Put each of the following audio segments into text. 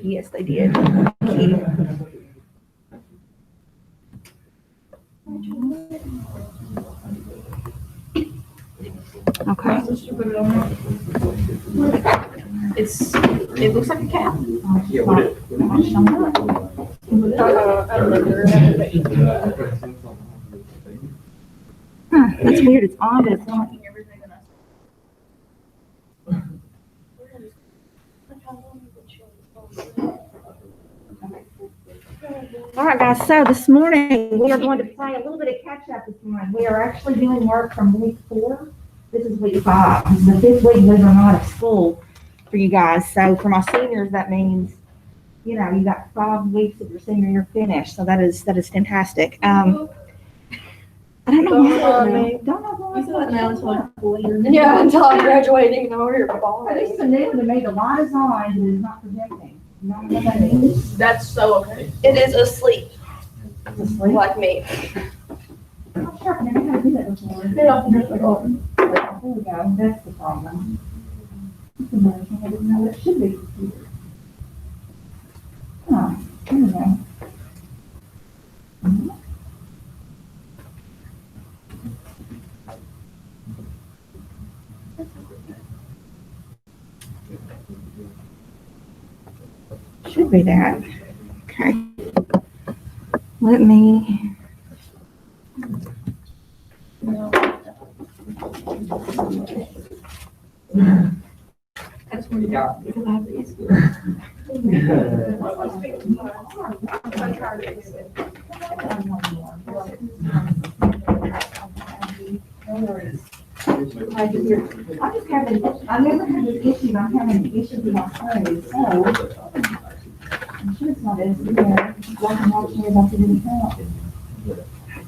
Yes, they did. Thank you. Okay. It looks like a cow. Yeah, what it? That's weird. It's on, but it's not. All right, guys. So this morning we are going to play a little bit of catch up this morning. We are actually doing work from week 4. This is week 5. This is the 5th week, believe it or not, of school for you guys. So for my seniors, that means, you know, you got 5 weeks of your senior year finished. So that is fantastic. I don't know why. Don't know why. Yeah, until I'm graduating, now we're balling. This is new to me. The light is on, and it is not projecting. You know what that means? That's so okay. It is asleep, Asleep. like me. I'm sure I've never had to do that before. There we go. That's the problem. It's amazing. I didn't know it should be computer. Huh. There we go. Mhm. Should be that. Okay. Let me. I never had this issue. I'm having issues with my phone. So I'm sure it's not as bad. I can watch me about to do the count.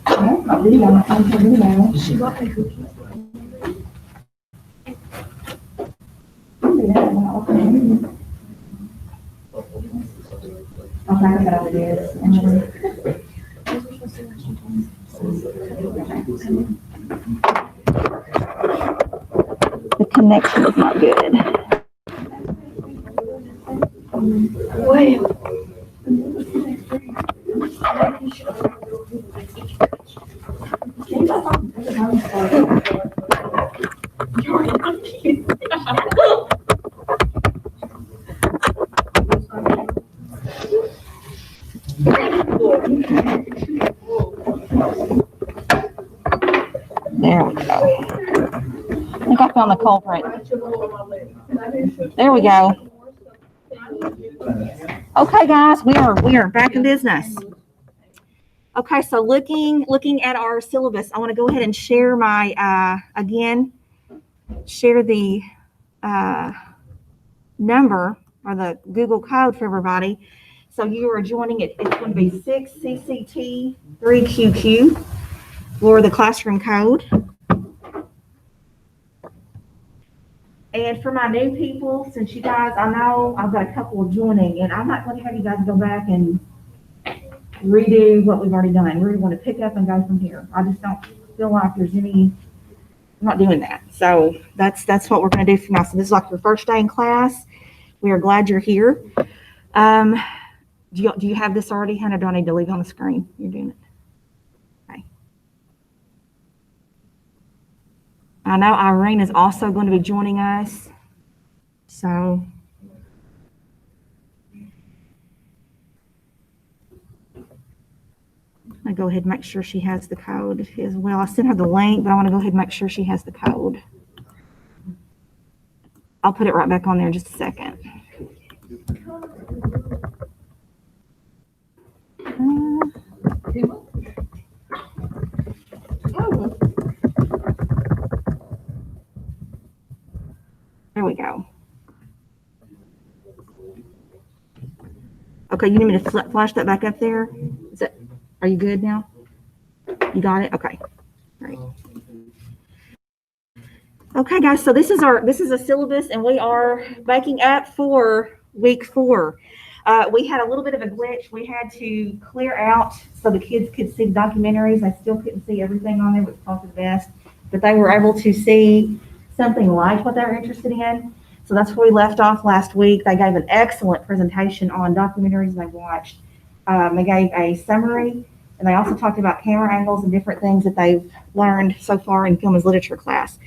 That's not video. I'm trying to video. She got my cookies. Okay, I got it is. And then- The connection is not good. Wait. There we go. I think I found the culprit. There we go. Okay, guys, we are back in business. Okay, so looking at our syllabus, I want to go ahead and share my share the number or the Google code for everybody. So you are joining it. It's going to be 6CCT 3QQ for the classroom code. And for my new people, since you guys, I know I've got a couple of joining, and I'm not going to have you guys go back and redo what we've already done. We want to pick up and go from here. I just don't feel like there's any, I'm not doing that. So that's what we're going to do for now. So this is like your first day in class. We are glad you're here. Do you have this already, Hannah? Do I need to leave on the screen? You're doing it. Okay. I know Irene is also going to be joining us. So I'm going to go ahead and make sure she has the code as well. I sent her the link, but I want to go ahead and make sure she has the code. I'll put it right back on there in just a second. There we go. Okay, you need me to flash that back up there? Are you good now? You got it? Okay, great. Okay, guys, so this is a syllabus, and we are backing up for week 4. We had a little bit of a glitch. We had to clear out so the kids could see the documentaries. They still couldn't see everything on there, which was probably the best, but they were able to see something like what they were interested in. So that's where we left off last week. They gave an excellent presentation on documentaries they watched. They gave a summary, and they also talked about camera angles and different things that they've learned so far in film and literature class.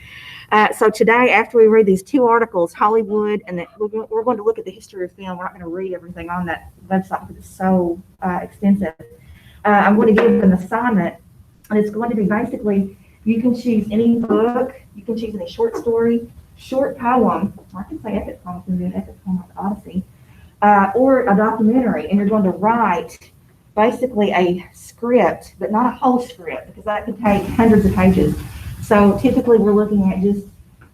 So today, after we read these two articles, Hollywood, and we're going to look at the history of film. We're not going to read everything on that website because it's so extensive. I'm going to give an assignment, and it's going to be basically, you can choose any book, you can choose any short story, short poem, or I can say epic poem, can do an epic poem like the Odyssey, or a documentary, and you're going to write basically a script, but not a whole script, because that could take hundreds of pages. So typically we're looking at just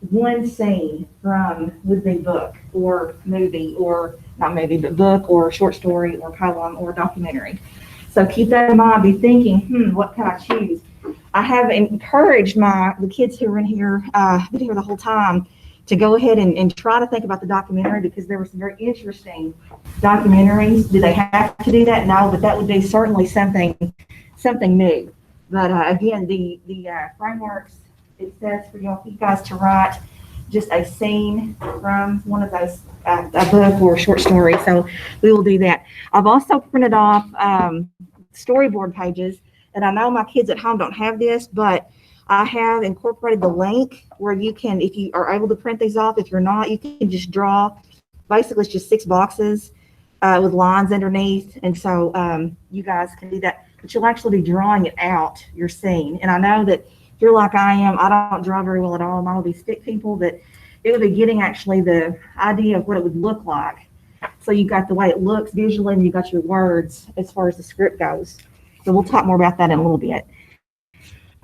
one scene from the book or movie, or not movie, but book or short story or poem or documentary. So keep that in mind, be thinking, what can I choose? I have encouraged the kids who are in here, been here the whole time, to go ahead and try to think about the documentary, because there were some very interesting documentaries. Do they have to do that? No, but that would be certainly something new. But again, the frameworks, it says for you guys to write just a scene from one of those, a book or a short story. So we will do that. I've also printed off storyboard pages, and I know my kids at home don't have this, but I have incorporated the link where you can, if you are able to print these off, if you're not, you can just draw. Basically, it's just 6 boxes with lines underneath. And so you guys can do that, but you'll actually be drawing it out, your scene. And I know that if you're like I am, I don't draw very well at all. Mine will be stick people, but it would be getting actually the idea of what it would look like. So you got the way it looks visually, and you got your words as far as the script goes. So we'll talk more about that in a little bit.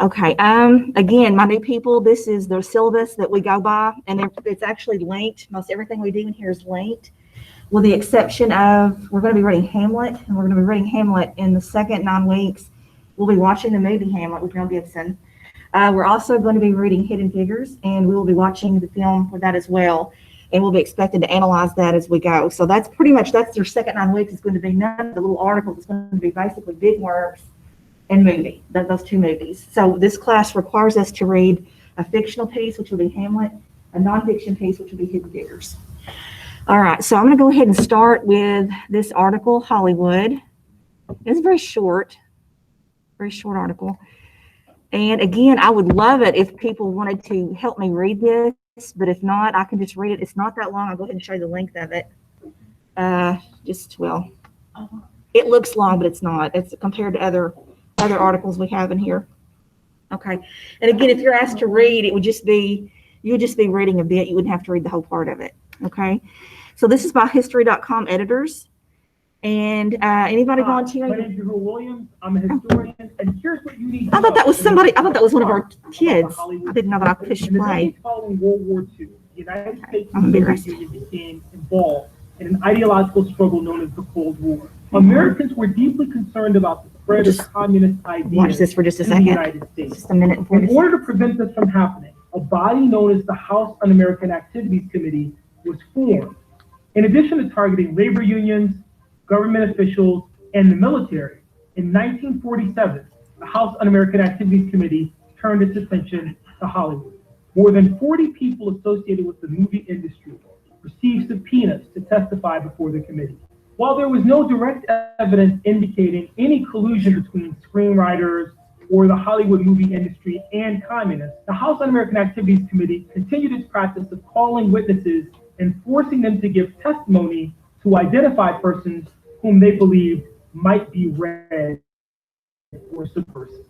Okay, again, my new people, this is the syllabus that we go by, and it's actually linked. Most everything we do in here is linked, with the exception of, we're going to be reading Hamlet, and we're going to be reading Hamlet in the second 9 weeks. We'll be watching the movie Hamlet with Mel Gibson. We're also going to be reading Hidden Figures, and we will be watching the film for that as well, and we'll be expected to analyze that as we go. So that's pretty much, that's your second 9 weeks. It's going to be none of the little articles. It's going to be basically big works and movie, those 2 movies. So this class requires us to read a fictional piece, which will be Hamlet, a nonfiction piece, which will be Hidden Figures. All right, so I'm going to go ahead and start with this article, Hollywood. It's very short article. And again, I would love it if people wanted to help me read this, but if not, I can just read it. It's not that long. I'll go ahead and show you the length of it. It looks long, but it's not. It's compared to other articles we have in here. Okay. And again, if you're asked to read, you would just be reading a bit. You wouldn't have to read the whole part of it. Okay. So this is by history.com editors. And anybody volunteering? My name is Drew Williams. I'm a historian, and here's what you need to I thought know. that was one of our kids. I didn't know that I pushed In the play. days following World War II, the United States I'm and the embarrassed. Soviet Union became involved in an ideological struggle known as the Cold War. Americans were deeply concerned about the spread of communist ideas Watch this for just a in the second. United States. Just a minute and 40 In seconds. order to prevent this from happening, a body known as the House Un-American Activities Committee was formed. In addition to targeting labor unions, government officials, and the military, in 1947, the House Un-American Activities Committee turned its attention to Hollywood. More than 40 people associated with the movie industry received subpoenas to testify before the committee. While there was no direct evidence indicating any collusion between screenwriters or the Hollywood movie industry and communists, the House Un-American Activities Committee continued its practice of calling witnesses and forcing them to give testimony to identify persons whom they believed might be red or subversive.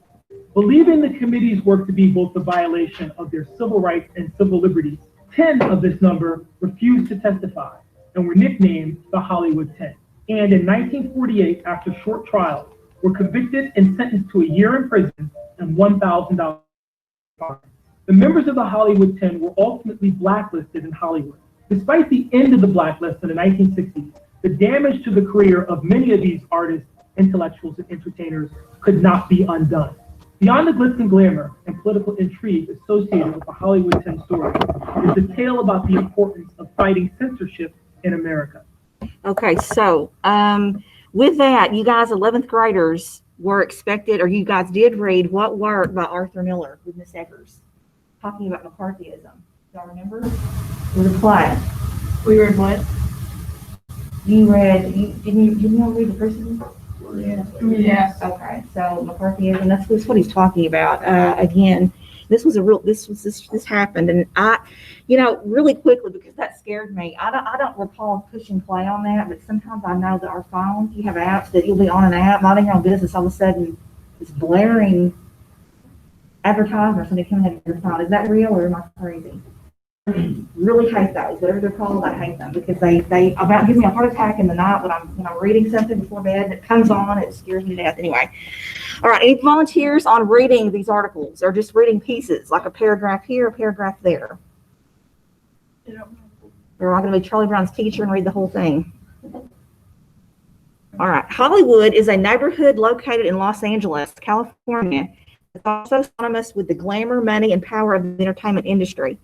Believing the committee's work to be both a violation of their civil rights and civil liberties, 10 of this number refused to testify and were nicknamed the Hollywood 10. And in 1948, after short trials, were convicted and sentenced to a year in prison and $1,000 fine. The members of the Hollywood 10 were ultimately blacklisted in Hollywood. Despite the end of the blacklist in the 1960s, the damage to the career of many of these artists, intellectuals, and entertainers could not be undone. Beyond the glitz and glamour and political intrigue associated with the Hollywood 10 story is a tale about the importance of fighting censorship in America. Okay, so with that, you guys 11th graders were expected, or you guys did read what work by Arthur Miller with Miss Eggers, talking about McCarthyism. Y'all remember? It was a play. We read what? You read, didn't you all read the first one? Yeah. Okay, so McCarthyism, that's what he's talking about. Again, this happened, and really quickly, because that scared me. I don't recall pushing play on that, but sometimes I know that our phones, you have apps that you'll be on an app, not even on business, all of a sudden it's blaring advertisements when they come into your phone. Is that real or am I crazy? Really hate those, whatever they're called. I hate them because they about give me a heart attack in the night when I'm reading something before bed and it comes on. It scares me to death. Anyway, all right. Any volunteers on reading these articles or just reading pieces, like a paragraph here, a paragraph there? We're not going to be Charlie Brown's teacher and read the whole thing. All right. Hollywood is a neighborhood located in Los Angeles, California. It's also synonymous with the glamour, money, and power of the entertainment industry.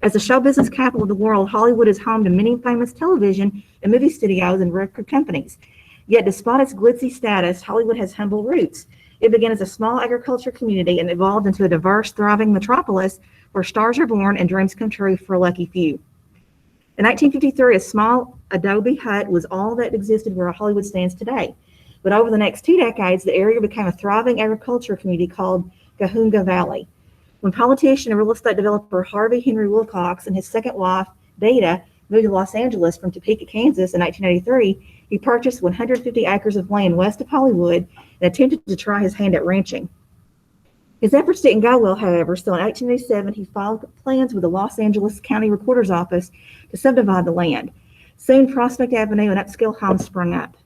As the show business capital of the world, Hollywood is home to many famous television and movie studios and record companies. Yet, despite its glitzy status, Hollywood has humble roots. It began as a small agriculture community and evolved into a diverse, thriving metropolis where stars are born and dreams come true for a lucky few. In 1953, a small adobe hut was all that existed where Hollywood stands today. But over the next 2 decades, the area became a thriving agriculture community called Cahuenga Valley. When politician and real estate developer Harvey Henry Wilcox and his second wife, Beta, moved to Los Angeles from Topeka, Kansas in 1983, he purchased 150 acres of land west of Hollywood and attempted to try his hand at ranching. His efforts didn't go well, however, so in 1887 he filed plans with the Los Angeles County Recorder's Office to subdivide the land. Soon Prospect Avenue and upscale homes sprung up.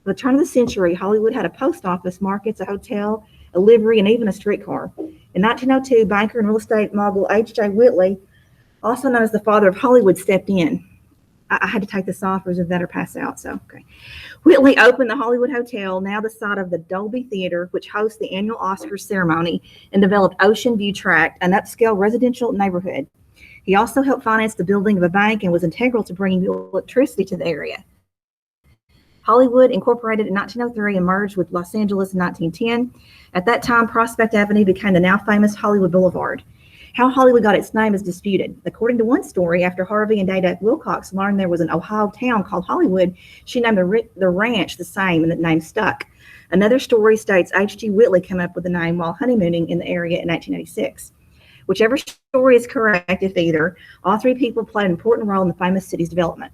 At the turn of the century, Hollywood had a post office, markets, a hotel, a livery, and even a streetcar. In 1902, banker and real estate mogul H.J. Whitley, also known as the father of Hollywood, stepped in. I had to take this off, or is it better pass out? So, okay. Whitley opened the Hollywood Hotel, now the site of the Dolby Theater, which hosts the annual Oscars ceremony, and developed Ocean View Tract, an upscale residential neighborhood. He also helped finance the building of a bank and was integral to bringing electricity to the area. Hollywood, incorporated in 1903, and merged with Los Angeles in 1910. At that time, Prospect Avenue became the now famous Hollywood Boulevard. How Hollywood got its name is disputed. According to one story, after Harvey and Dada Wilcox learned there was an Ohio town called Hollywood, she named the ranch the same, and the name stuck. Another story states H.G. Whitley came up with the name while honeymooning in the area in 1986. Whichever story is correct, if either, all three people played an important role in the famous city's development.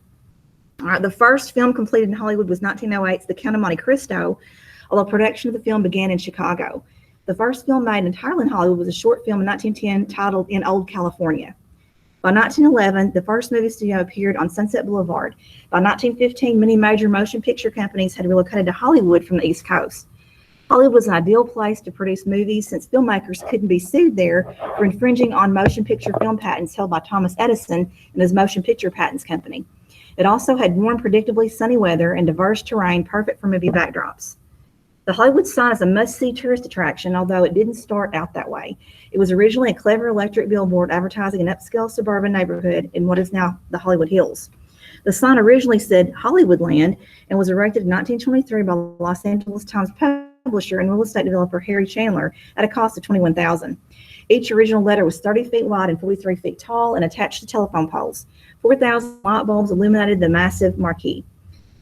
All right, the first film completed in Hollywood was 1908's The Count of Monte Cristo, although production of the film began in Chicago. The first film made entirely in Hollywood was a short film in 1910 titled In Old California. By 1911, the first movie studio appeared on Sunset Boulevard. By 1915, many major motion picture companies had relocated to Hollywood from the East Coast. Hollywood was an ideal place to produce movies since filmmakers couldn't be sued there for infringing on motion picture film patents held by Thomas Edison and his Motion Picture Patents Company. It also had warm, predictably sunny weather and diverse terrain perfect for movie backdrops. The Hollywood sign is a must-see tourist attraction, although it didn't start out that way. It was originally a clever electric billboard advertising an upscale suburban neighborhood in what is now the Hollywood Hills. The sign originally said Hollywoodland and was erected in 1923 by Los Angeles Times publisher and real estate developer Harry Chandler at a cost of $21,000. Each original letter was 30 feet wide and 43 feet tall and attached to telephone poles. 4,000 light bulbs illuminated the massive marquee.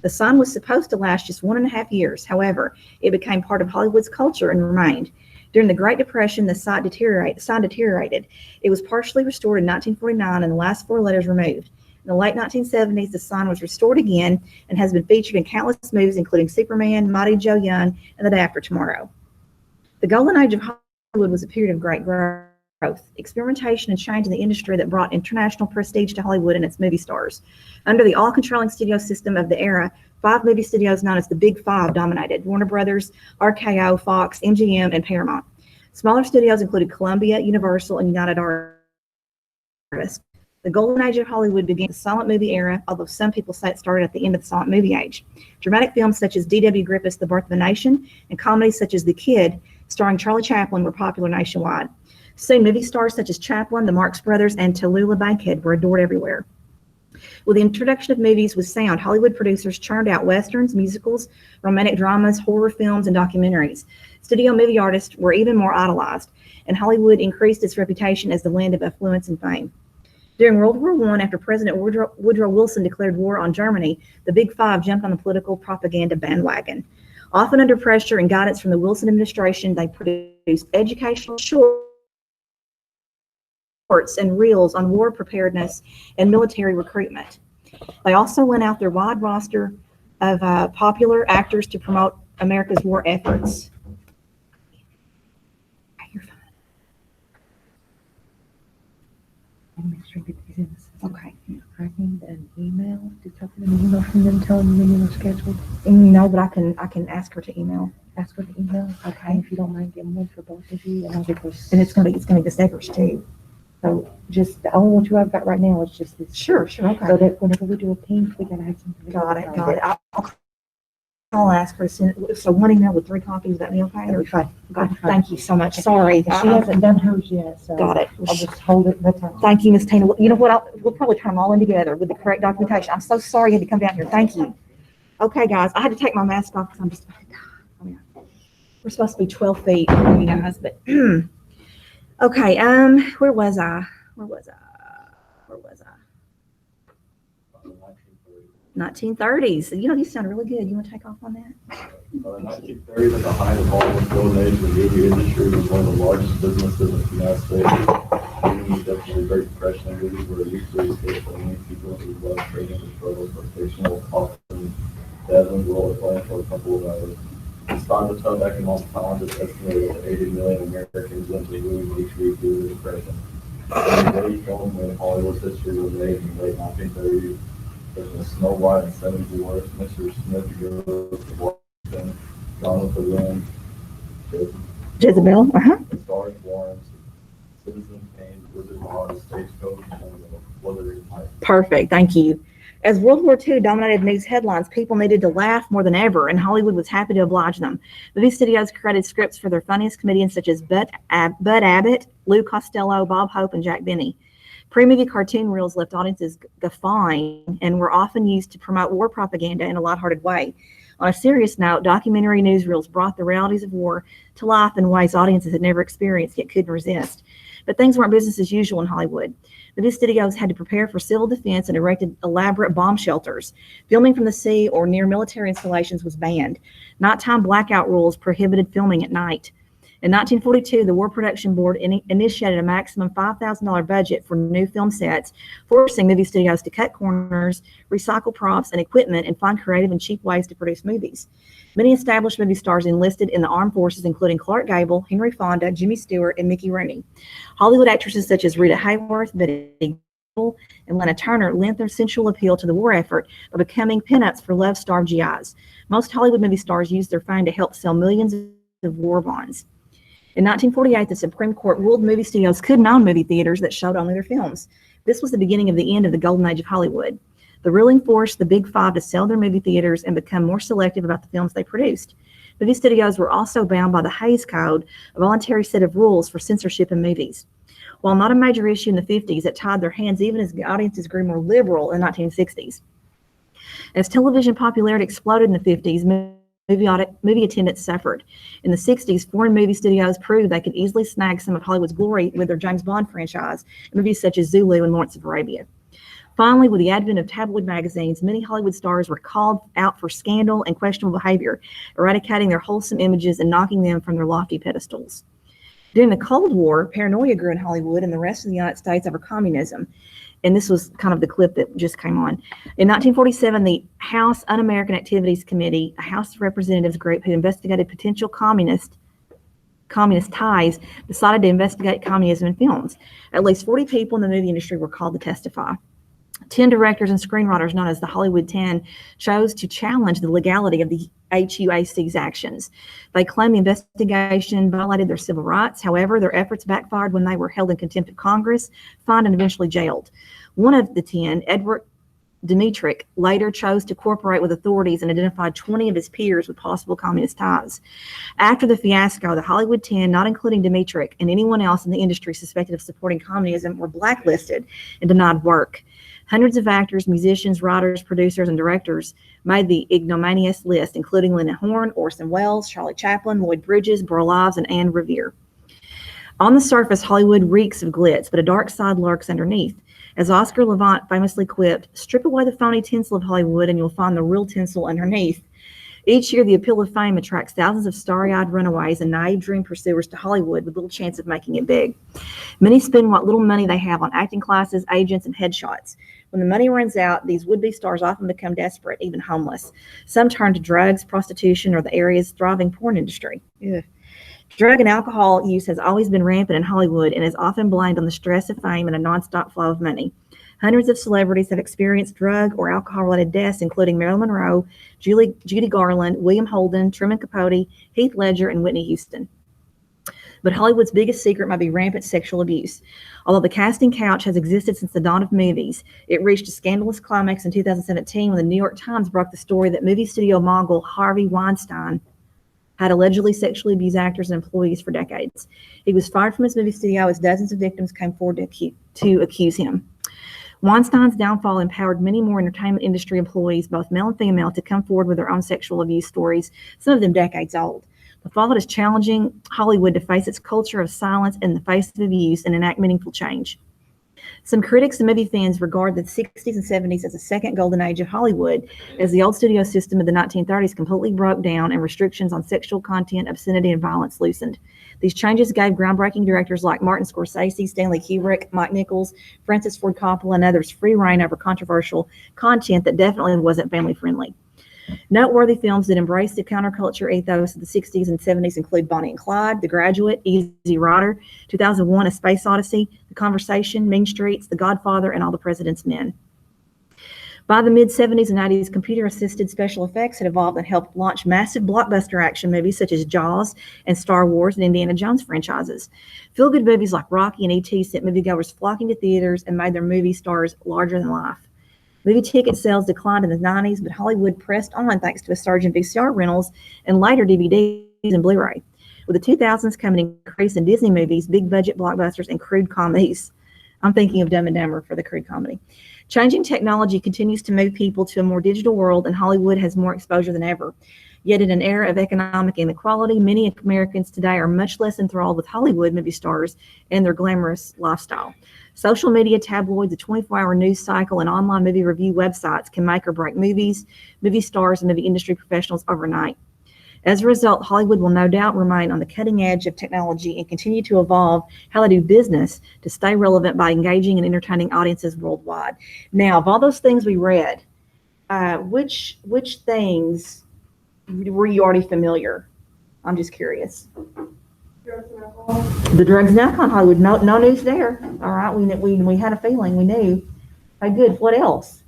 The sign was supposed to last just 1.5 years. However, it became part of Hollywood's culture and remained. During the Great Depression, the sign deteriorated. It was partially restored in 1949 and the last 4 letters removed. In the late 1970s, the sign was restored again and has been featured in countless movies, including Superman, Mighty Joe Young, and The Day After Tomorrow. The golden age of Hollywood was a period of great growth, experimentation, and change in the industry that brought international prestige to Hollywood and its movie stars. Under the all-controlling studio system of the era, 5 movie studios known as the Big Five dominated: Warner Brothers, RKO, Fox, MGM, and Paramount. Smaller studios included Columbia, Universal, and United Artists. The golden age of Hollywood began the silent movie era, although some people say it started at the end of the silent movie age. Dramatic films such as D.W. Griffith's The Birth of a Nation and comedies such as The Kid, starring Charlie Chaplin, were popular nationwide. Soon, movie stars such as Chaplin, the Marx Brothers, and Tallulah Bankhead were adored everywhere. With the introduction of movies with sound, Hollywood producers churned out westerns, musicals, romantic dramas, horror films, and documentaries. Studio movie artists were even more idolized, and Hollywood increased its reputation as the land of affluence and fame. During World War I, after President Woodrow Wilson declared war on Germany, the Big Five jumped on the political propaganda bandwagon. Often under pressure and guidance from the Wilson administration, they produced educational shorts and reels on war preparedness and military recruitment. They also lent out their wide roster of popular actors to promote America's war efforts. You're fine. Make sure you get these in the system. Okay. I need an email. Did you get an email from them telling you when you were scheduled? No, but I can ask her to email. Ask for the email. Okay. And if you don't mind getting one for both of you, and I'll get those. And it's gonna be the Steggers too. So just the only one you I've got right now is just this. Sure, So okay. that whenever we do a team, we gotta have something. Got it. I'll ask her to send, so one email with 3 copies, that be okay? That'll be fine. God, thank you so much. Sorry. She hasn't done hers yet, so. Got it. I'll just hold it. That's all. Thank you, Ms. Tina. You know what? We'll probably turn them all in together with the correct documentation. I'm so sorry you had to come down here. Thank you. Okay, guys, I had to take my mask off because I'm just, we're supposed to be 12 feet, you guys, but, okay, where was I? 1930s. You know, you sound really good. You want to take off on that? 1930s, at the height of Hollywood's golden age, the movie industry was one of the largest businesses in the United States. Even the definitely Great Depression and movies were usually escaped for many people who love trading and struggles for fictional, often dazzling role of playing for a couple of hours. Despite the tough economic times, it's estimated that 80 million Americans went to the movies each week due to the depression. The day film when Hollywood's history was made in the late 1930s. There's Snow White and Seven Dwarfs, Mr. Smith Goes to Washington, Gone with the Wind, Jezebel, Star Florence, Citizen Kane, Wizard of Oz, Stagecoach, and Wuthering Heights. Perfect. Thank you. As World War II dominated news headlines, people needed to laugh more than ever, and Hollywood was happy to oblige them. Movie studios created scripts for their funniest comedians such as Bud Abbott, Lou Costello, Bob Hope, and Jack Benny. Pre-movie cartoon reels left audiences guffawing and were often used to promote war propaganda in a lighthearted way. On a serious note, documentary newsreels brought the realities of war to life in ways audiences had never experienced yet couldn't resist. But things weren't business as usual in Hollywood. Movie studios had to prepare for civil defense and erected elaborate bomb shelters. Filming from the sea or near military installations was banned. Nighttime blackout rules prohibited filming at night. In 1942, the War Production Board initiated a maximum $5,000 budget for new film sets, forcing movie studios to cut corners, recycle props and equipment, and find creative and cheap ways to produce movies. Many established movie stars enlisted in the armed forces, including Clark Gable, Henry Fonda, Jimmy Stewart, and Mickey Rooney. Hollywood actresses such as Rita Hayworth, Betty Grable, and Lana Turner lent their sensual appeal to the war effort by becoming pinups for love-starved GIs. Most Hollywood movie stars used their fame to help sell millions of war bonds. In 1948, the Supreme Court ruled movie studios couldn't own movie theaters that showed only their films. This was the beginning of the end of the golden age of Hollywood. The ruling forced the Big Five to sell their movie theaters and become more selective about the films they produced. Movie studios were also bound by the Hays Code, a voluntary set of rules for censorship in movies. While not a major issue in the 50s, it tied their hands even as the audiences grew more liberal in the 1960s. As television popularity exploded in the 50s, movie attendance suffered. In the 60s, foreign movie studios proved they could easily snag some of Hollywood's glory with their James Bond franchise, movies such as Zulu and Lawrence of Arabia. Finally, with the advent of tabloid magazines, many Hollywood stars were called out for scandal and questionable behavior, eradicating their wholesome images and knocking them from their lofty pedestals. During the Cold War, paranoia grew in Hollywood and the rest of the United States over communism. And this was kind of the clip that just came on. In 1947, the House Un-American Activities Committee, a House of Representatives group who investigated potential communist ties, decided to investigate communism in films. At least 40 people in the movie industry were called to testify. 10 directors and screenwriters known as the Hollywood 10 chose to challenge the legality of the HUAC's actions. They claimed the investigation violated their civil rights. However, their efforts backfired when they were held in contempt of Congress, fined, and eventually jailed. One of the 10, Edward Dmytryk, later chose to cooperate with authorities and identified 20 of his peers with possible communist ties. After the fiasco, the Hollywood 10, not including Dmytryk and anyone else in the industry suspected of supporting communism, were blacklisted and denied work. Hundreds of actors, musicians, writers, producers, and directors made the ignominious list, including Lena Horne, Orson Welles, Charlie Chaplin, Lloyd Bridges, Burl Ives, and Anne Revere. On the surface, Hollywood reeks of glitz, but a dark side lurks underneath. As Oscar Levant famously quipped, strip away the phony tinsel of Hollywood and you'll find the real tinsel underneath. Each year, the appeal of fame attracts thousands of starry-eyed runaways and naive dream pursuers to Hollywood with little chance of making it big. Many spend what little money they have on acting classes, agents, and headshots. When the money runs out, these would-be stars often become desperate, even homeless. Some turn to drugs, prostitution, or the area's thriving porn industry. Ugh. Drug and alcohol use has always been rampant in Hollywood and is often blamed on the stress of fame and a nonstop flow of money. Hundreds of celebrities have experienced drug or alcohol-related deaths, including Marilyn Monroe, Judy Garland, William Holden, Truman Capote, Heath Ledger, and Whitney Houston. But Hollywood's biggest secret might be rampant sexual abuse. Although the casting couch has existed since the dawn of movies, it reached a scandalous climax in 2017 when the New York Times broke the story that movie studio mogul Harvey Weinstein had allegedly sexually abused actors and employees for decades. He was fired from his movie studio as dozens of victims came forward to accuse him. Weinstein's downfall empowered many more entertainment industry employees, both male and female, to come forward with their own sexual abuse stories, some of them decades old. The fallout is challenging Hollywood to face its culture of silence in the face of abuse and enact meaningful change. Some critics and movie fans regard the 60s and 70s as a second golden age of Hollywood, as the old studio system of the 1930s completely broke down and restrictions on sexual content, obscenity, and violence loosened. These changes gave groundbreaking directors like Martin Scorsese, Stanley Kubrick, Mike Nichols, Francis Ford Coppola, and others free rein over controversial content that definitely wasn't family-friendly. Noteworthy films that embraced the counterculture ethos of the 60s and 70s include Bonnie and Clyde, The Graduate, Easy Rider, 2001: A Space Odyssey, The Conversation, Mean Streets, The Godfather, and All the President's Men. By the mid-70s and 80s, computer-assisted special effects had evolved and helped launch massive blockbuster action movies such as Jaws and Star Wars and Indiana Jones franchises. Feel-good movies like Rocky and E.T. sent moviegoers flocking to theaters and made their movie stars larger than life. Movie ticket sales declined in the 90s, but Hollywood pressed on thanks to a surge in VCR rentals and later DVDs and Blu-ray. With the 2000s coming an increase in Disney movies, big-budget blockbusters, and crude comedies. I'm thinking of Dumb and Dumber for the crude comedy. Changing technology continues to move people to a more digital world, and Hollywood has more exposure than ever. Yet in an era of economic inequality, many Americans today are much less enthralled with Hollywood movie stars and their glamorous lifestyle. Social media, tabloids, a 24-hour news cycle, and online movie review websites can make or break movies, movie stars, and movie industry professionals overnight. As a result, Hollywood will no doubt remain on the cutting edge of technology and continue to evolve how they do business to stay relevant by engaging and entertaining audiences worldwide. Now, of all those things we read, which things were you already familiar? I'm just curious. The drugs and alcohol in Hollywood, no news there. All right, we had a feeling, we knew. Okay, good. What else?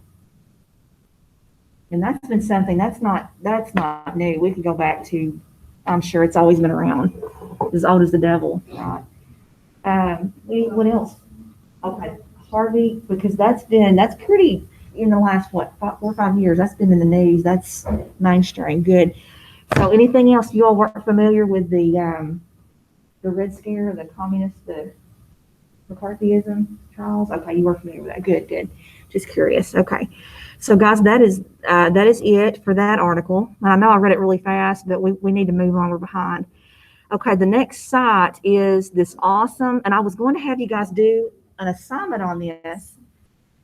And that's been something that's not new. We can go back to, I'm sure it's always been around, as old as the devil, right? What else? Okay, Harvey, because that's pretty in the last 4 or 5 years. That's been in the news. That's mainstream. Good. So anything else you all weren't familiar with the Red Scare, the communist, the McCarthyism trials? Okay, you were familiar with that. Good. Just curious. Okay. So guys, that is it for that article. And I know I read it really fast, but we need to move on. We're behind. Okay, the next site is this awesome, and I was going to have you guys do an assignment on this,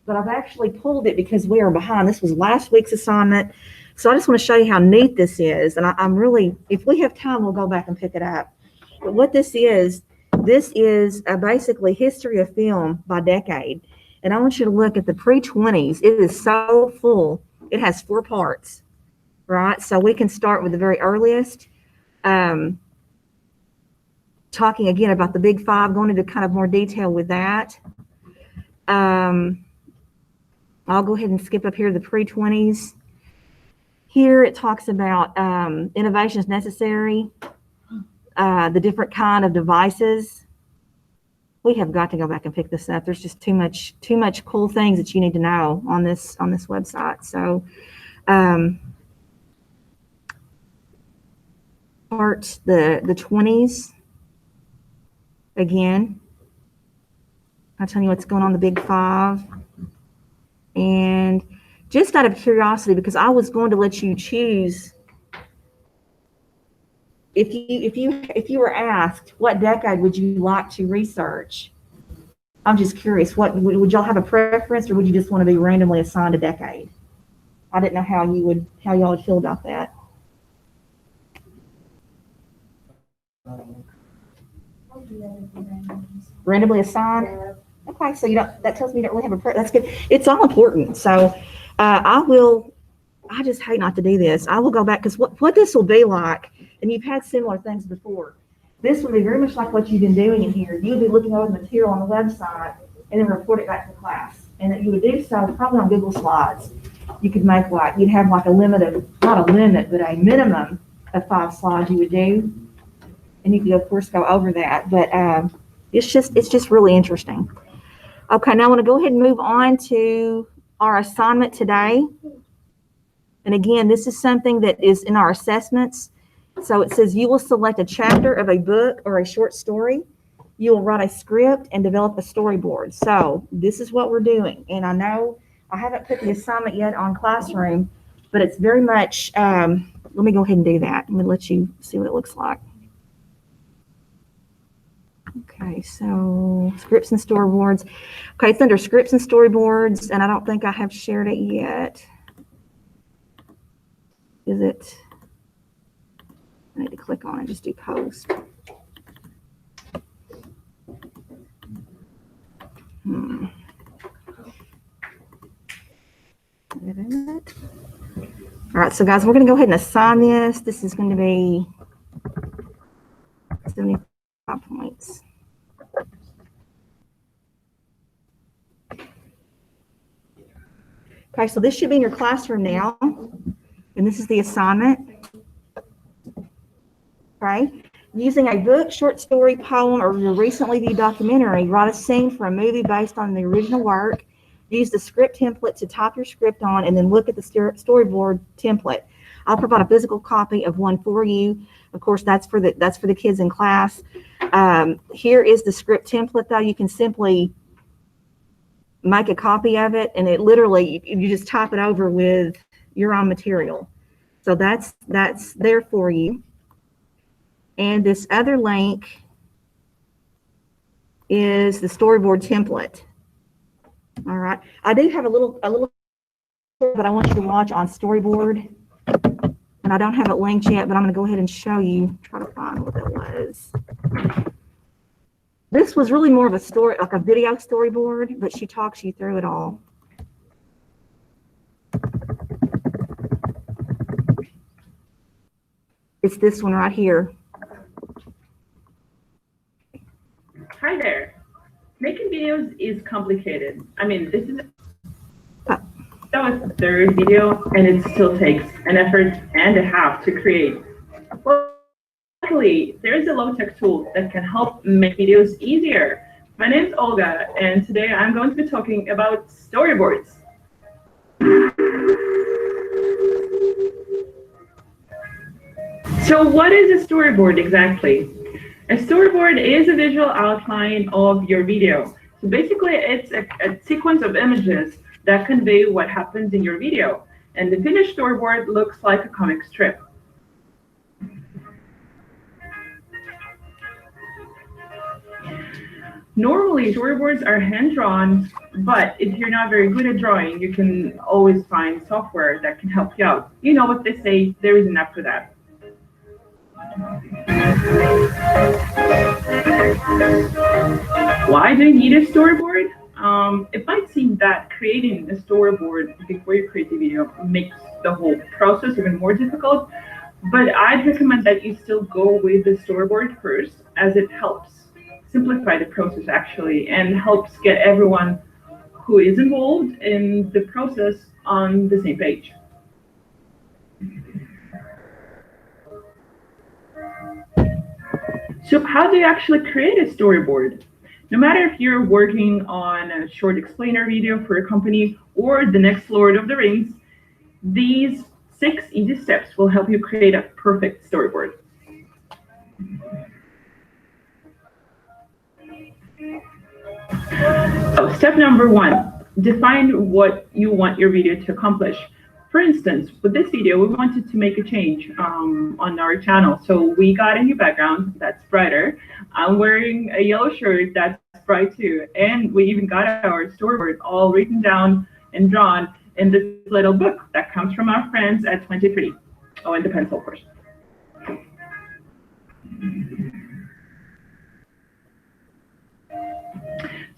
but I've actually pulled it because we are behind. This was last week's assignment. So I just want to show you how neat this is. And I'm really, if we have time, we'll go back and pick it up. But what this is basically history of film by decade. And I want you to look at the pre-20s. It is so full. It has 4 parts, right? So we can start with the very earliest, talking again about the Big Five, going into kind of more detail with that. I'll go ahead and skip up here to the pre-20s. Here it talks about innovations necessary, the different kind of devices. We have got to go back and pick this up. There's just too much cool things that you need to know on this website. So part the 20s again. I'll tell you what's going on in the Big Five. And just out of curiosity, because I was going to let you choose, if you were asked what decade would you like to research, I'm just curious, would y'all have a preference, or would you just want to be randomly assigned a decade? I didn't know how y'all would feel about that. Randomly assigned? Okay, so that tells me you don't really have a preference. That's good. It's all important. So I just hate not to do this. I will go back, because what this will be like, and you've had similar things before, this would be very much like what you've been doing in here. You'll be looking over the material on the website and then report it back to the class. And that you would do so probably on Google Slides. You could make you'd have like a limit of, not a limit, but a minimum of 5 slides you would do. And you could, of course, go over that. But it's just really interesting. Okay, now I want to go ahead and move on to our assignment today. And again, this is something that is in our assessments. So it says you will select a chapter of a book or a short story. You will write a script and develop a storyboard. So this is what we're doing. And I know I haven't put the assignment yet on Classroom, but it's very much, let me go ahead and do that. I'm going to let you see what it looks like. Okay, so scripts and storyboards. Okay, it's under scripts and storyboards, and I don't think I have shared it yet. Is it? I need to click on it, just do post. All right, so guys, we're going to go ahead and assign this. This is going to be 75 points. Okay, so this should be in your classroom now, and this is the assignment. Okay, using a book, short story, poem, or your recently viewed documentary, write a scene for a movie based on the original work. Use the script template to type your script on, and then look at the storyboard template. I'll provide a physical copy of one for you. Of course, that's for the kids in class. Here is the script template, though. You can simply make a copy of it, and it literally, you just type it over with your own material. So that's there for you. And this other link is the storyboard template. All right. I do have a little that I want you to watch on storyboard. And I don't have it linked yet, but I'm going to go ahead and show you, try to find what it was. This was really more of a story, like a video storyboard, but she talks you through it all. It's this one right here. Hi there. Making videos is complicated. I mean, this is the third video, and it still takes an effort and a half to create. Well, luckily, there is a low-tech tool that can help make videos easier. My name is Olga, and today I'm going to be talking about storyboards. So what is a storyboard exactly? A storyboard is a visual outline of your video. So basically, it's a sequence of images that convey what happens in your video. And the finished storyboard looks like a comic strip. Normally, storyboards are hand-drawn, but if you're not very good at drawing, you can always find software that can help you out. You know what they say, there is an app for that. Why do you need a storyboard? It might seem that creating a storyboard before you create the video makes the whole process even more difficult, but I'd recommend that you still go with the storyboard first, as it helps simplify the process actually, and helps get everyone who is involved in the process on the same page. So how do you actually create a storyboard? No matter if you're working on a short explainer video for a company or the next Lord of the Rings, these 6 easy steps will help you create a perfect storyboard. So step number 1, define what you want your video to accomplish. For instance, with this video, we wanted to make a change on our channel. So we got a new background that's brighter. I'm wearing a yellow shirt that's bright too. And we even got our storyboard all written down and drawn in this little book that comes from our friends at 23. Oh, and the pencil, of course.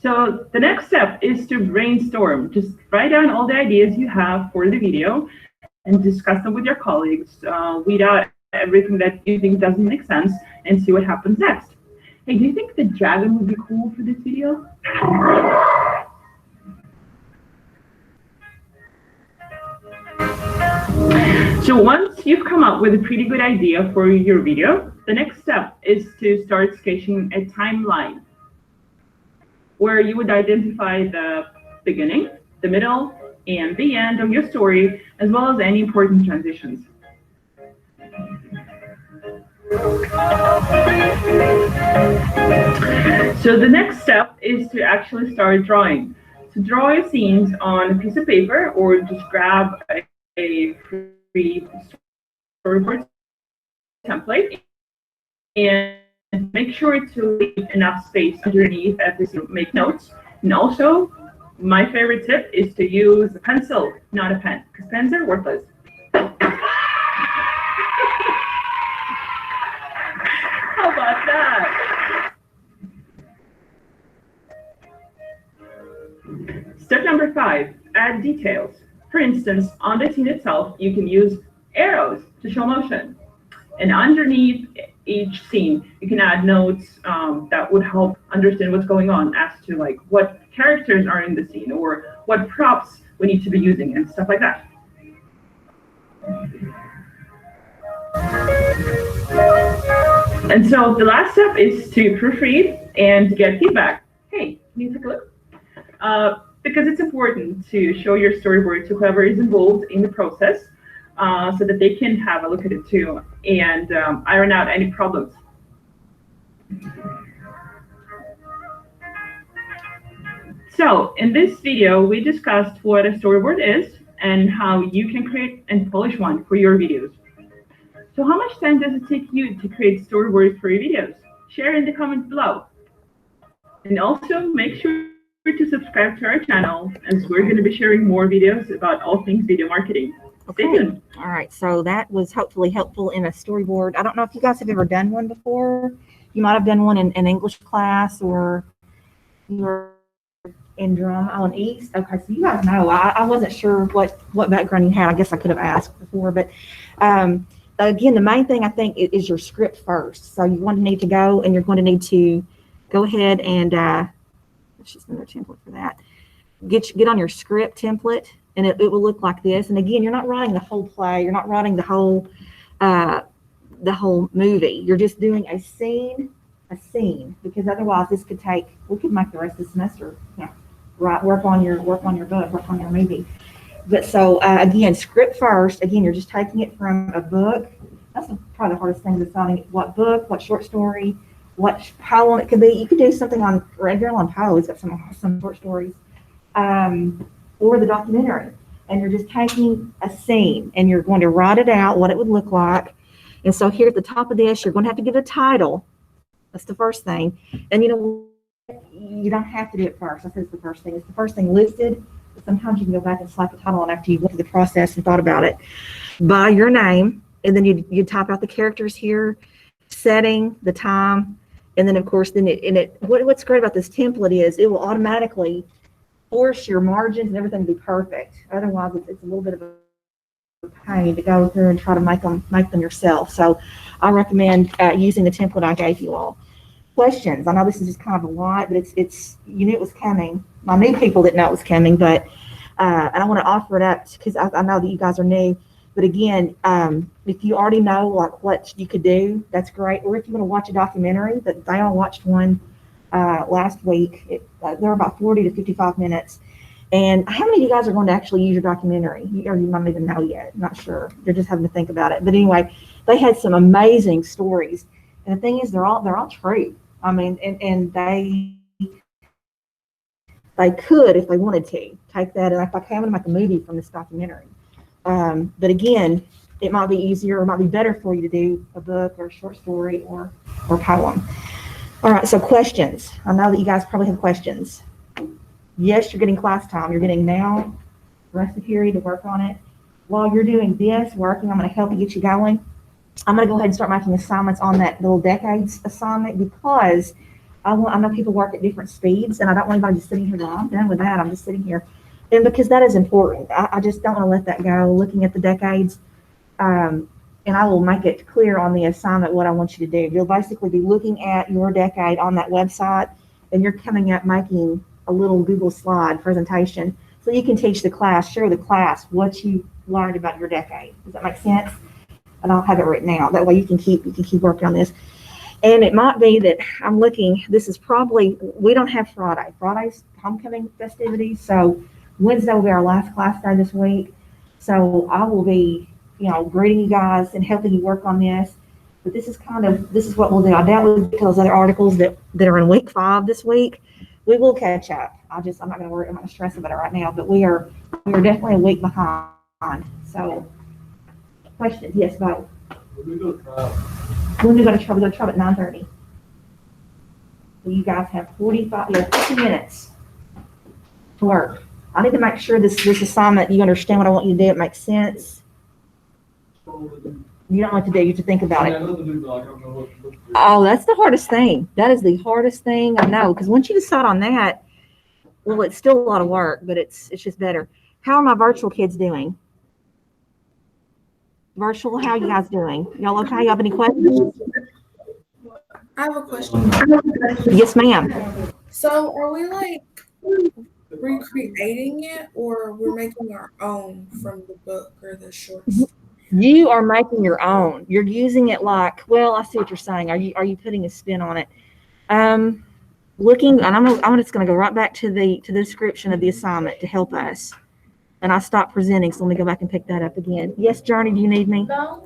So the next step is to brainstorm. Just write down all the ideas you have for the video and discuss them with your colleagues. Weed out everything that you think doesn't make sense and see what happens next. Hey, do you think the dragon would be cool for this video? So once you've come up with a pretty good idea for your video, the next step is to start sketching a timeline where you would identify the beginning, the middle, and the end of your story, as well as any important transitions. So the next step is to actually start drawing. So draw your scenes on a piece of paper or just grab a free storyboard template and make sure to leave enough space underneath at this, make notes. And also, my favorite tip is to use a pencil, not a pen, because pens are worthless. How about that? Step number 5, add details. For instance, on the scene itself, you can use arrows to show motion. And underneath each scene, you can add notes that would help understand what's going on as to like what characters are in the scene or what props we need to be using and stuff like that. And so the last step is to proofread and get feedback. Hey, can you take a look? Because it's important to show your storyboard to whoever is involved in the process so that they can have a look at it too and iron out any problems. So in this video, we discussed what a storyboard is and how you can create and polish one for your videos. So how much time does it take you to create storyboards for your videos? Share in the comments below. And also make sure to subscribe to our channel as we're going to be sharing more videos about all things video marketing. Stay tuned. All right, so that was hopefully helpful in a storyboard. I don't know if you guys have ever done one before. You might have done one in English class or you were in Drum Island East. Okay, so you guys know. I wasn't sure what background you had. I guess I could have asked before, but again, the main thing I think is your script first. So you're going to need to go and you're going to need to go ahead and let's just another template for that. Get on your script template, and it will look like this. And again, you're not writing the whole play. You're not writing the whole movie. You're just doing a scene, because otherwise this could take. We could make the rest of the semester. Right, work on your book, work on your movie. But so again, script first. Again, you're just taking it from a book. That's probably the hardest thing, deciding what book, what short story, what poem it could be. You could do something on Edgar Allan Poe. He's got some short stories, or the documentary. And you're just taking a scene and you're going to write it out, what it would look like. And so here at the top of this, you're going to have to give a title. That's the first thing. And you don't have to do it first. I said it's the first thing. It's the first thing listed. But sometimes you can go back and slap the title on after you went through the process and thought about it. By your name, and then you type out the characters here, setting, the time, and then of course, what's great about this template is it will automatically force your margins and everything to be perfect. Otherwise, it's a little bit of a pain to go through and try to make them yourself. So I recommend using the template I gave you all. Questions? I know this is just kind of a lot, but it's you knew it was coming. I knew people didn't know it was coming, but and I want to offer it up because I know that you guys are new. But again, if you already know like what you could do, that's great. Or if you want to watch a documentary, that they all watched one last week. They're about 40 to 55 minutes. And how many of you guys are going to actually use your documentary? Or you might not even know yet. Not sure. You're just having to think about it. But anyway, they had some amazing stories. And the thing is, they're all true. I mean, and they could, if they wanted to, take that and like, okay, I'm going to make a movie from this documentary. But again, it might be easier or it might be better for you to do a book or a short story or poem. All right, so questions. I know that you guys probably have questions. Yes, you're getting class time. You're getting now, the rest of the period to work on it. While you're doing this, working, I'm going to help you get you going. I'm going to go ahead and start making assignments on that little decades assignment because I know people work at different speeds, and I don't want anybody just sitting here going, I'm done with that. I'm just sitting here. And because that is important. I just don't want to let that go, looking at the decades. And I will make it clear on the assignment what I want you to do. You'll basically be looking at your decade on that website, and you're coming up making a little Google slide presentation so you can teach the class, share the class what you learned about your decade. Does that make sense? And I'll have it written out. That way you can keep working on this. And it might be that I'm looking, this is probably, we don't have Friday. Friday's homecoming festivities, so Wednesday will be our last class day this week. So I will be, greeting you guys and helping you work on this. But this is what we'll do. I doubt we'll get to those other articles that are in week 5 this week. We will catch up. I'm not going to worry, I'm not going to stress about it right now, but we are definitely a week behind. So, questions? Yes, Bo. When we go to trial, When we go to trial, we go to trial at 9:30. So you guys have 50 minutes to work. I need to make sure this assignment, you understand what I want you to do. It makes sense. You don't know what to do. You have to think about it. Oh, that's the hardest thing. That is the hardest thing I know. Because once you decide on that, well, it's still a lot of work, but it's just better. How are my virtual kids doing? Virtual, how are you guys doing? Y'all okay? You have any questions? I have a question. Yes, ma'am. So are we like recreating it or we're making our own from the book or the shorts? You are making your own. You're using it like, well, I see what you're saying. Are you putting a spin on it? Looking, and I'm just going to go right back to the description of the assignment to help us. And I stopped presenting, so let me go back and pick that up again. Yes, Journey, do you need me? No.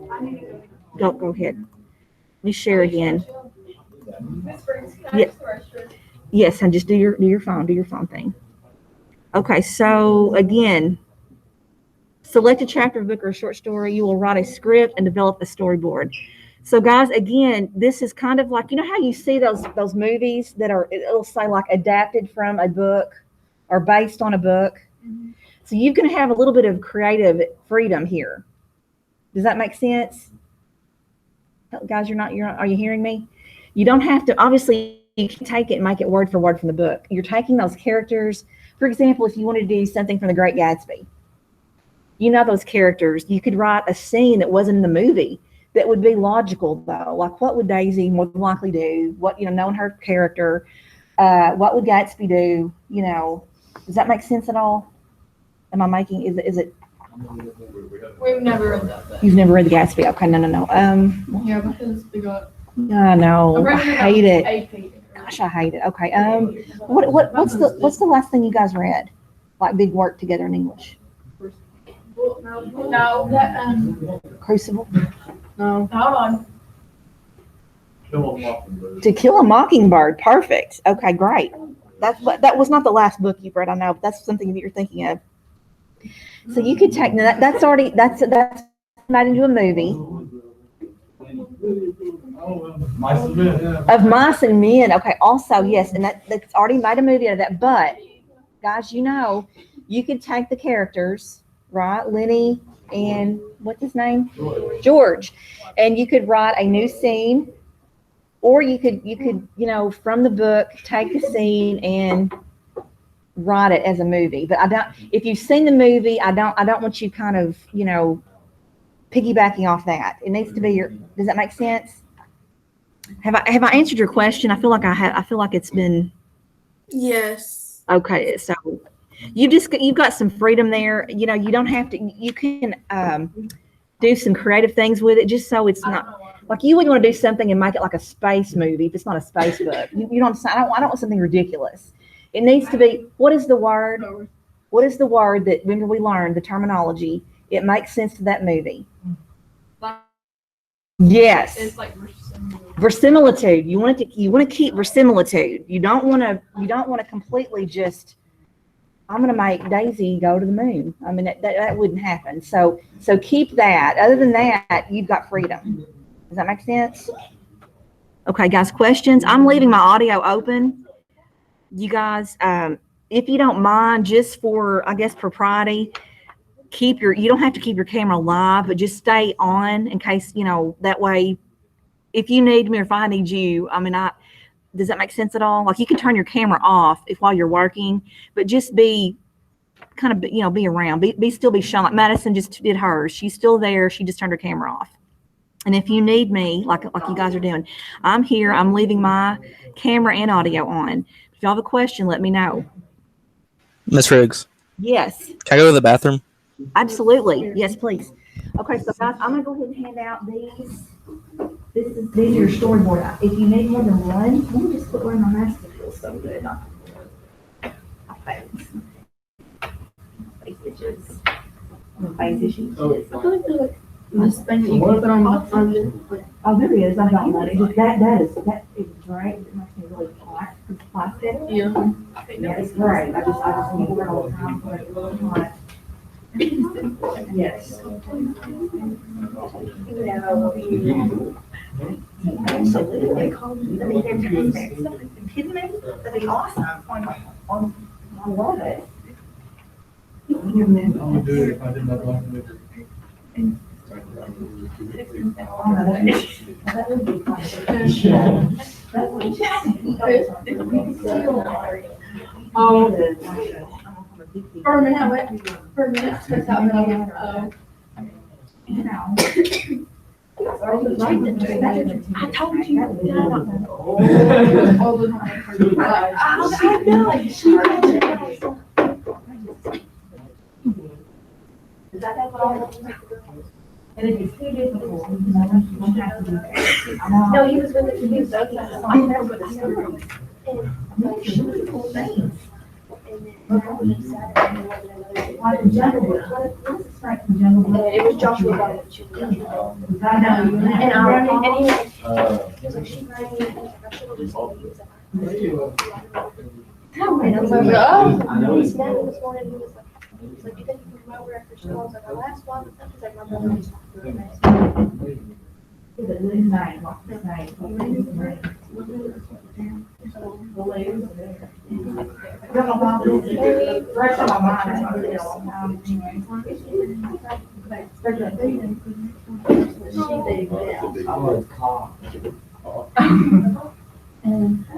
Go ahead. Let me share again. Yeah. Yes, and just do your phone thing. Okay, so again, select a chapter of a book or a short story. You will write a script and develop a storyboard. So guys, again, this is kind of like, how you see those movies that it'll say like adapted from a book or based on a book. Mm-hmm. So you're going to have a little bit of creative freedom here. Does that make sense? Guys, are you hearing me? You don't have to, obviously you can take it and make it word for word from the book. You're taking those characters. For example, if you want to do something from The Great Gatsby, those characters, you could write a scene that wasn't in the movie that would be logical though. Like what would Daisy more likely do? What, knowing her character, what would Gatsby do? Does that make sense at all? Am I making, is it? We've never read that book. You've never read The Gatsby? Okay, no. Yeah, because they got. I know, I hate it. AP. Gosh, I hate it. Okay, what's the last thing you guys read? Like big work together in English? No, that, Crucible? No. hold on. To Kill a Mockingbird. Perfect. Okay, great. That was not the last book you've read, I know, but that's something that you're thinking of. So you could take that's made into a movie of Mice and Men. Okay, also yes, and that's already made a movie out of that. But guys, you could take the characters, right? Lenny and what's his name? George. And you could write a new scene, or you could from the book take the scene and write it as a movie. But if you've seen the movie, I don't want you kind of, piggybacking off that. It needs to be does that make sense? Have I answered your question? I feel like I feel like it's been. Yes. Okay. So you've got some freedom there. You don't have to, you can, do some creative things with it just so it's not like you wouldn't want to do something and make it like a space movie if it's not a space book. You don't, I don't want something ridiculous. It needs to be, what is the word that, remember we learned the terminology, it makes sense to that movie. Yes. It's like verisimilitude. You want to keep verisimilitude. You don't want to completely just, I'm going to make Daisy go to the moon. I mean, that wouldn't happen. So keep that. Other than that, you've got freedom. Does that make sense? Okay, guys, questions? I'm leaving my audio open. You guys, if you don't mind, just for, I guess, propriety, you don't have to keep your camera live, but just stay on in case, that way, if you need me or if I need you, does that make sense at all? Like, you can turn your camera off while you're working, but just be kind of, be around, still be shown. Like Madison just did hers. She's still there. She just turned her camera off. And if you need me, like you guys are doing, I'm here. I'm leaving my camera and audio on. If y'all have a question, let me know. Miss Riggs, Yes, can I go to the bathroom? absolutely. Yes, please. Okay, so guys, I'm gonna go ahead and hand out these. These are your storyboard. If you need more than one, let me just put one in my mask. It feels so good. My face itches. My face itches. I feel like there's like this thing that you can put on the front of it. Oh, there is. I got one. It just, that is great. It makes me really hot. It's plastic. Yeah. Yeah, it's great. I just need it all the time. But it's really hot. Yes. Absolutely. I mean, they're kidding me? That'd be awesome. I love it. I would do it if I didn't have one. That would be fun. That would For a minute, I went, for a minute, I took out and I went, oh. I told you. All the time. I know, like, she Does that have all? And if it's too difficult, you don't have to do that. No, he was with it, he was joking. I'm never with the story. She was a cool thing. Like the Jungle Book. What's the strength of Jungle Book? It was Joshua Biden. I know. And he was Uh, like, she might be, I should have just told you. Tell me. And I was like, oh, he's mad this morning, he was like, do you think you can come over after school? I was like, our last one, he's like, my brother was Is it Liz Knight? What's his name? Fresh on my mind. That's what it is.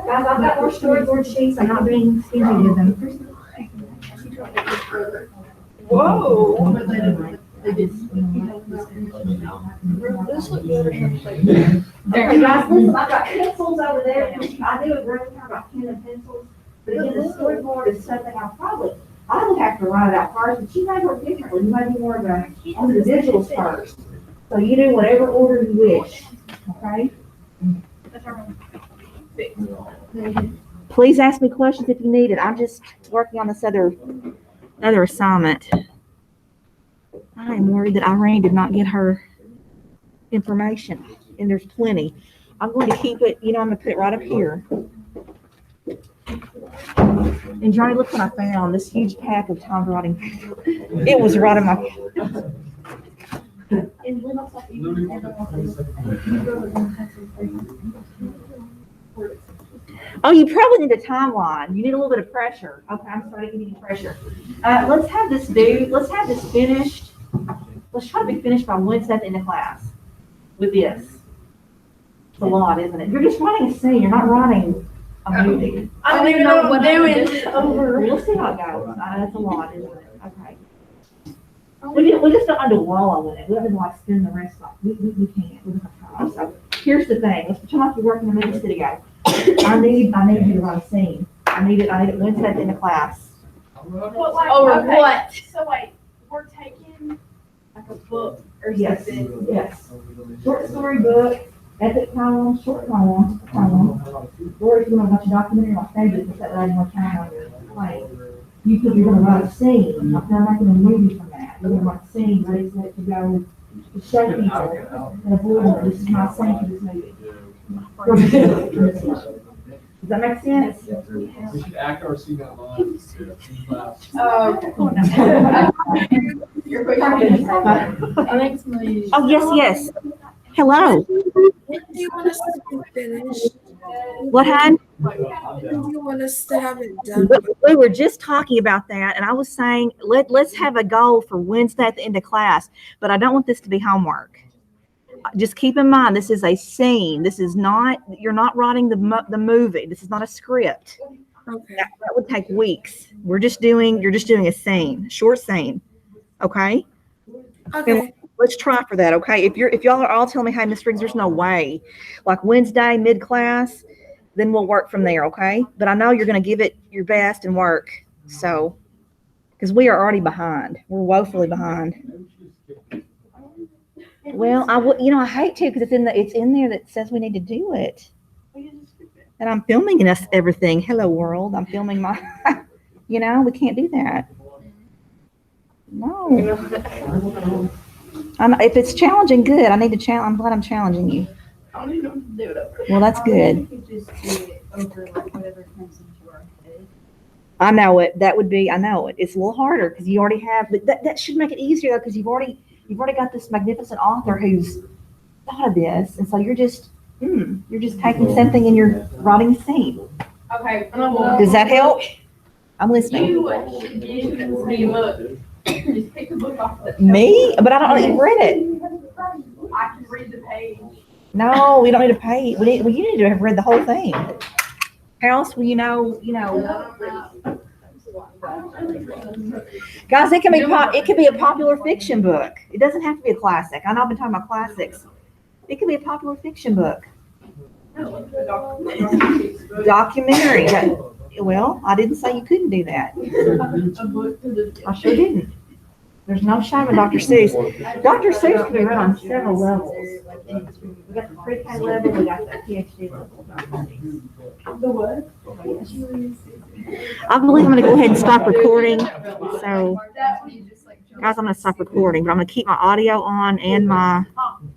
Guys, I've got more storyboard sheets. I'm not being stingy with them. Whoa. They did. This looked good or something. Okay, guys, listen, I've got pencils over there. I knew it really talk about pen and pencils, but again, the storyboard is something I would have to write it out first, but you may work differently. You may be more of a, on the visuals first. So you do whatever order you wish, okay? Please ask me questions if you need it. I'm just working on this other assignment. I am worried that Irene did not get her information, and there's plenty. I'm going to keep it, I'm going to put it right up here. And Johnny, look what I found, this huge pack of Tom's writing. It was right in my. Oh, you probably need a timeline. You need a little bit of pressure. Okay, I'm starting to give you pressure. Let's have this finished. Let's try to be finished by Wednesday at the end of class with this. It's a lot, isn't it? You're just writing a scene. You're not writing a movie. I don't even know what we're doing. We'll see how it goes. That's a lot, isn't it? Okay. We just don't do wallow in it. We don't like spend the rest of it. We can't. We don't have time. So here's the thing. Let's pretend like you're working in Movie City, guys. I need you to write a scene. I need it Wednesday at the end of class. Over what? So wait, we're taking like a book or Yes, something. yes. Short story book, epic poem, short poem, or if you want to watch a documentary like they do, because that way more time on your plate. You're gonna write a scene, not making a movie from that. You're gonna write a scene, ready to go to show people and avoid this is my scene for this movie. Does that make sense? We should act our scene out loud. In class. I think somebody. Oh, yes. Hello. Do you want us to be finished? What, hon? Do you want us to have it done? We were just talking about that, and I was saying, let's have a goal for Wednesday at the end of class, but I don't want this to be homework. Just keep in mind, this is a scene. This is not, you're not writing the movie. This is not a script. Okay. That would take weeks. You're just doing a scene, short scene. Okay? Okay. Let's try for that, okay? If y'all are all telling me, hey, Miss Riggs, there's no way, like Wednesday, mid-class, then we'll work from there, okay? But I know you're going to give it your best and work, so, because we are already behind. We're woefully behind. Well, I hate to, because it's in there that says we need to do it. And I'm filming us everything. Hello, world. I'm filming my, we can't do that. No. If it's challenging, good. I need to challenge. I'm glad I'm challenging you. I don't even know what to do it over. Well, that's good. You could just do it over like whatever comes into our head. I know it. I know it. It's a little harder because you already have, but that should make it easier though, because you've already got this magnificent author who's thought of this, and so you're just taking something and you're writing a scene. Okay. Does that help? I'm listening. You should read a book. Just pick a book off the. Me? But I don't know you've read it. I can read the page. No, we don't need to pay. You need to have read the whole thing. How else will you know? Guys, it can be a popular fiction book. It doesn't have to be a classic. I know I've been talking about classics. It can be a popular fiction book. Documentary. Well, I didn't say you couldn't do that. I sure didn't. There's no shame in Dr. Seuss. Dr. Seuss can be read on several levels. We got the pre-K level, we got the PhD level. The what? I believe I'm going to go ahead and stop recording. So, guys, I'm going to stop recording, but I'm going to keep my audio on and my